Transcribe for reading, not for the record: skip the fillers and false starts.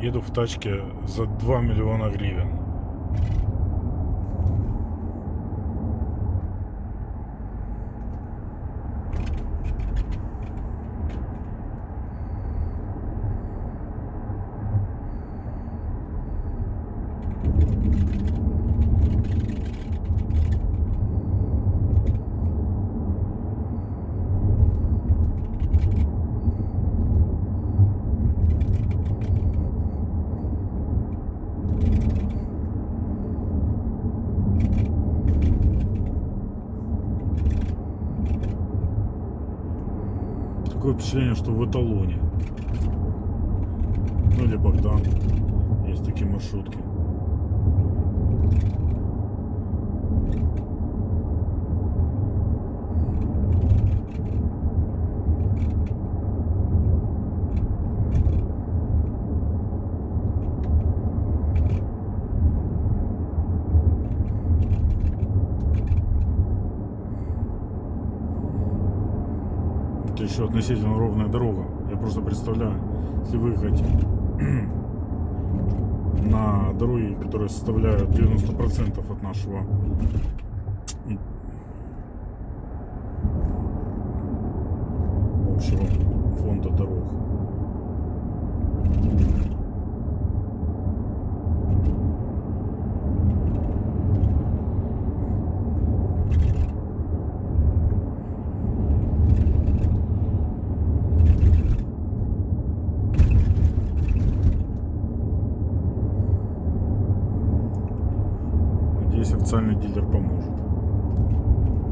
еду в тачке за 2 миллиона гривен. Такое впечатление, что в эталоне. Ну или Богдан. Есть такие маршрутки. Это еще относительно ровная дорога. Я просто представляю, если выехать на дороги, которые составляют 90% от нашего общего фонда дорог. Надеюсь, официальный дилер поможет.